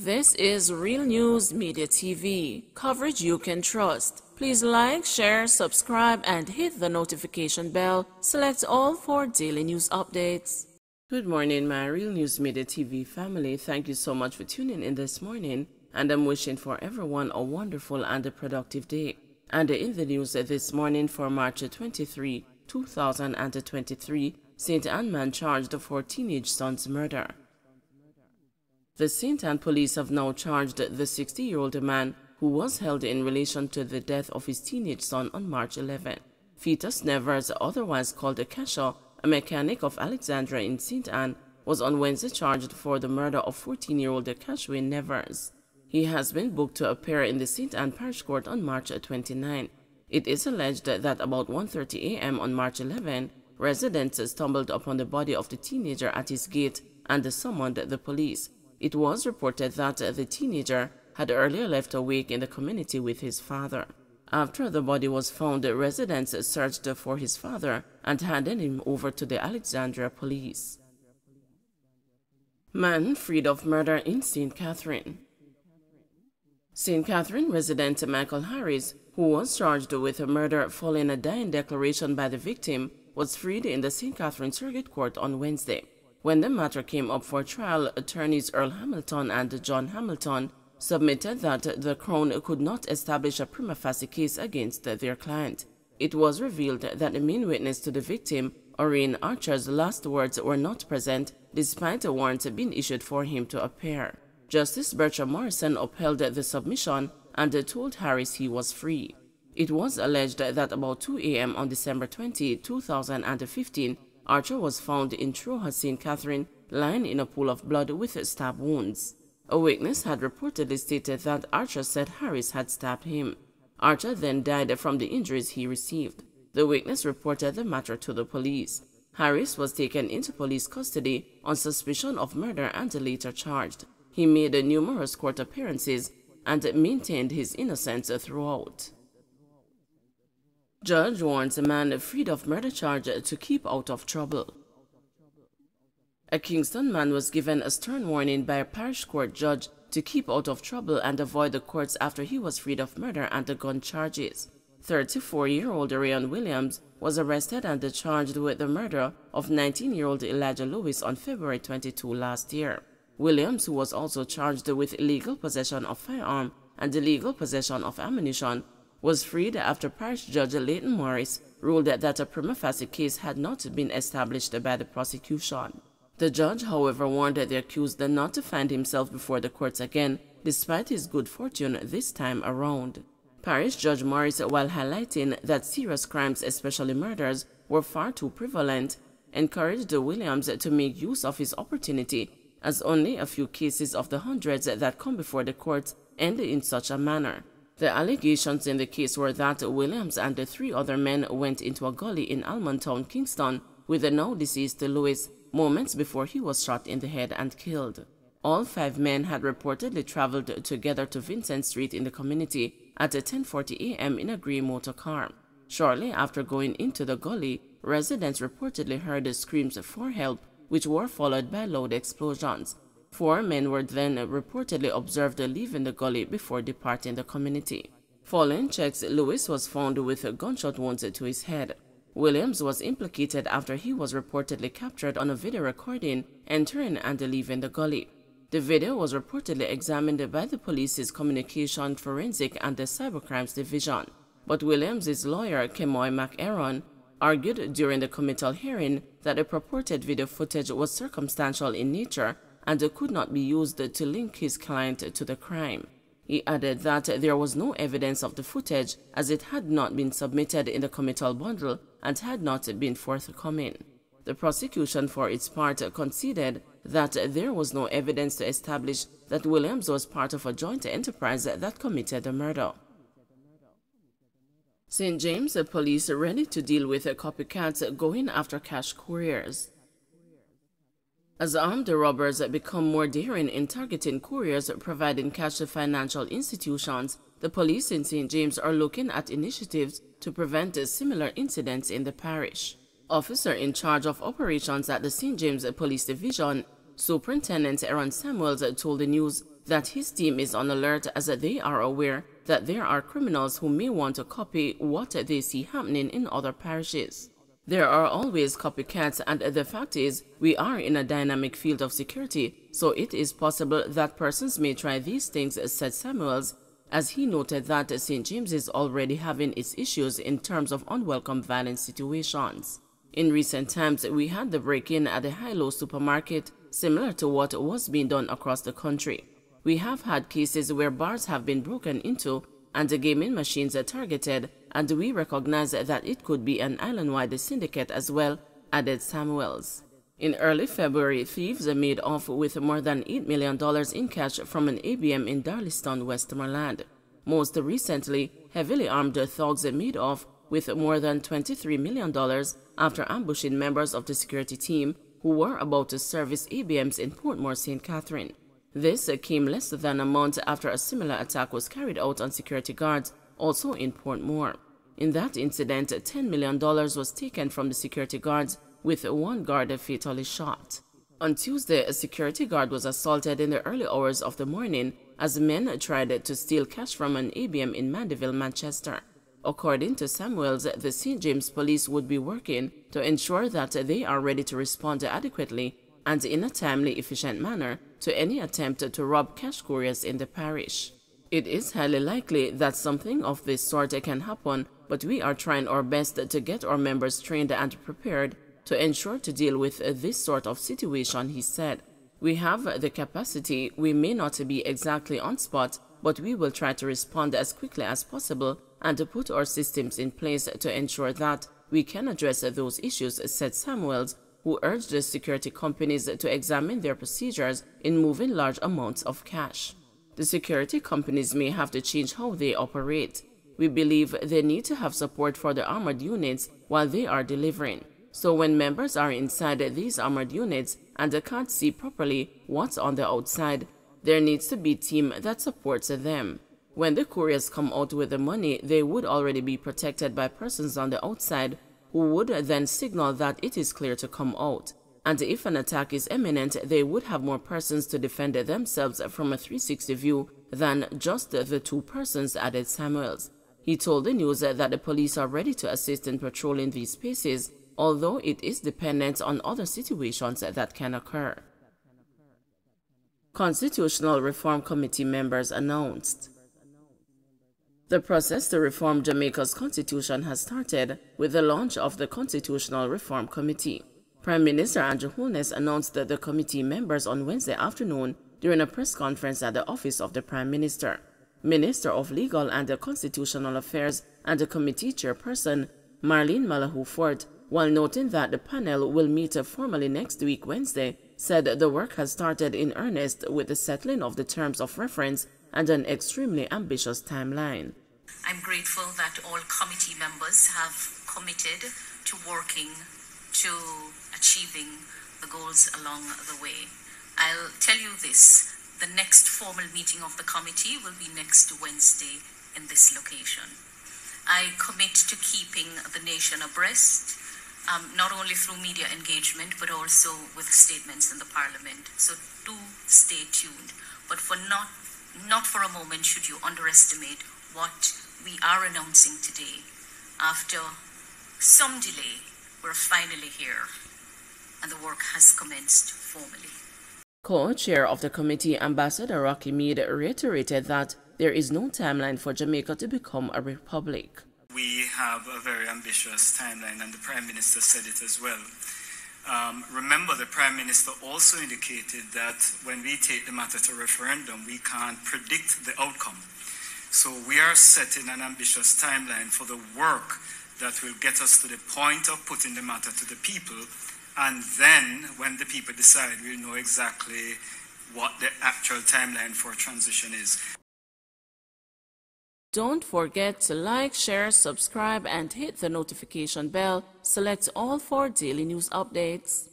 This is Real News Media TV, coverage you can trust. Please like, share, subscribe, and hit the notification bell. Select all for daily news updates. Good morning, my Real News Media TV family. Thank you so much for tuning in this morning, and I'm wishing for everyone a wonderful and a productive day. And in the news this morning for March 23, 2023, St. Anne man charged for teenage son's murder. The St. Anne police have now charged the 60-year-old man who was held in relation to the death of his teenage son on March 11. Fetus Nevers, otherwise called Kesha, a mechanic of Alexandria in St. Anne, was on Wednesday charged for the murder of 14-year-old Cashway Nevers. He has been booked to appear in the St. Anne Parish Court on March 29. It is alleged that about 1:30 a.m. on March 11, residents stumbled upon the body of the teenager at his gate and summoned the police. It was reported that the teenager had earlier left a wake in the community with his father. After the body was found, residents searched for his father and handed him over to the Alexandria police. Man freed of murder in St. Catherine. St. Catherine resident Michael Harris, who was charged with a murder following a dying declaration by the victim, was freed in the St. Catherine Circuit Court on Wednesday. When the matter came up for trial, attorneys Earl Hamilton and John Hamilton submitted that the Crown could not establish a prima facie case against their client. It was revealed that the main witness to the victim, Orrin Archer's last words were not present, despite a warrant being issued for him to appear. Justice Bertram Morrison upheld the submission and told Harris he was free. It was alleged that about 2 a.m. on December 20, 2015, Archer was found in Troja, St. Catherine, lying in a pool of blood with stab wounds. A witness had reportedly stated that Archer said Harris had stabbed him. Archer then died from the injuries he received. The witness reported the matter to the police. Harris was taken into police custody on suspicion of murder and later charged. He made numerous court appearances and maintained his innocence throughout. Judge warns a man freed of murder charge to keep out of trouble. A Kingston man was given a stern warning by a parish court judge to keep out of trouble and avoid the courts after he was freed of murder and the gun charges. 34-year-old Rayon Williams was arrested and charged with the murder of 19-year-old Elijah Lewis on February 22 last year. Williams, who was also charged with illegal possession of firearm and illegal possession of ammunition, was freed after Parish Judge Leighton Morris ruled that a prima facie case had not been established by the prosecution. The judge, however, warned the accused not to find himself before the courts again, despite his good fortune this time around. Parish Judge Morris, while highlighting that serious crimes, especially murders, were far too prevalent, encouraged Williams to make use of his opportunity, as only a few cases of the hundreds that come before the courts end in such a manner. The allegations in the case were that Williams and the 3 other men went into a gully in Almontown, Kingston, with the now deceased Lewis moments before he was shot in the head and killed. All 5 men had reportedly traveled together to Vincent Street in the community at 10:40 a.m. in a gray motor car. Shortly after going into the gully, residents reportedly heard screams for help, which were followed by loud explosions. 4 men were then reportedly observed leaving the gully before departing the community. Following checks, Lewis was found with gunshot wounds to his head. Williams was implicated after he was reportedly captured on a video recording entering and leaving the gully. The video was reportedly examined by the police's communication, forensic, and the cybercrimes division. But Williams' lawyer, Kemoy McAaron, argued during the committal hearing that the purported video footage was circumstantial in nature and could not be used to link his client to the crime. He added that there was no evidence of the footage as it had not been submitted in the committal bundle and had not been forthcoming. The prosecution, for its part, conceded that there was no evidence to establish that Williams was part of a joint enterprise that committed the murder. St. James police ready to deal with copycats going after cash couriers. As armed robbers become more daring in targeting couriers providing cash to financial institutions, the police in St. James are looking at initiatives to prevent similar incidents in the parish. Officer in charge of operations at the St. James Police Division, Superintendent Aaron Samuels, told the news that his team is on alert as they are aware that there are criminals who may want to copy what they see happening in other parishes. There are always copycats, and the fact is, we are in a dynamic field of security, so it is possible that persons may try these things, said Samuels, as he noted that St. James is already having its issues in terms of unwelcome violent situations. In recent times, we had the break-in at the High-Low supermarket, similar to what was being done across the country. We have had cases where bars have been broken into and the gaming machines are targeted, and we recognize that it could be an island-wide syndicate as well, added Samuels. In early February, thieves made off with more than $8 million in cash from an ABM in Darlington, Westmoreland. Most recently, heavily armed thugs made off with more than $23 million after ambushing members of the security team who were about to service ABMs in Portmore, St. Catherine. This came less than a month after a similar attack was carried out on security guards, also in Portmore. In that incident, $10 million was taken from the security guards, with one guard fatally shot. On Tuesday, a security guard was assaulted in the early hours of the morning as men tried to steal cash from an ABM in Mandeville, Manchester. According to Samuels, the St. James Police would be working to ensure that they are ready to respond adequately and in a timely, efficient manner to any attempt to rob cash couriers in the parish. It is highly likely that something of this sort can happen, but we are trying our best to get our members trained and prepared to ensure to deal with this sort of situation, he said. We have the capacity. We may not be exactly on spot, but we will try to respond as quickly as possible and to put our systems in place to ensure that we can address those issues, said Samuels, who urged the security companies to examine their procedures in moving large amounts of cash. The security companies may have to change how they operate. We believe they need to have support for the armored units while they are delivering. So when members are inside these armored units and they can't see properly what's on the outside, there needs to be a team that supports them. When the couriers come out with the money, they would already be protected by persons on the outside who would then signal that it is clear to come out. And if an attack is imminent, they would have more persons to defend themselves from a 360 view than just the two persons, added Samuels. He told the news that the police are ready to assist in patrolling these spaces, although it is dependent on other situations that can occur. Constitutional Reform Committee members announced. The process to reform Jamaica's constitution has started with the launch of the Constitutional Reform Committee. Prime Minister Andrew Holness announced the committee members on Wednesday afternoon during a press conference at the office of the Prime Minister. Minister of Legal and Constitutional Affairs and the committee chairperson, Marlene Malahou-Fort, while noting that the panel will meet formally next week Wednesday, said the work has started in earnest with the settling of the terms of reference and an extremely ambitious timeline. I'm grateful that all committee members have committed to working to achieving the goals along the way. I'll tell you this, the next formal meeting of the committee will be next Wednesday in this location. I commit to keeping the nation abreast, not only through media engagement, but also with statements in the Parliament. So do stay tuned. But not for a moment should you underestimate what we are announcing today. After some delay, we're finally here, and the work has commenced formally. Co-chair of the committee, Ambassador Rocky Mead, reiterated that there is no timeline for Jamaica to become a republic. We have a very ambitious timeline, and the Prime Minister said it as well. Remember, the Prime Minister also indicated that when we take the matter to referendum, we can't predict the outcome. So we are setting an ambitious timeline for the work that will get us to the point of putting the matter to the people, and then when the people decide, we'll know exactly what the actual timeline for transition is. Don't forget to like, share, subscribe, and hit the notification bell. Select all for daily news updates.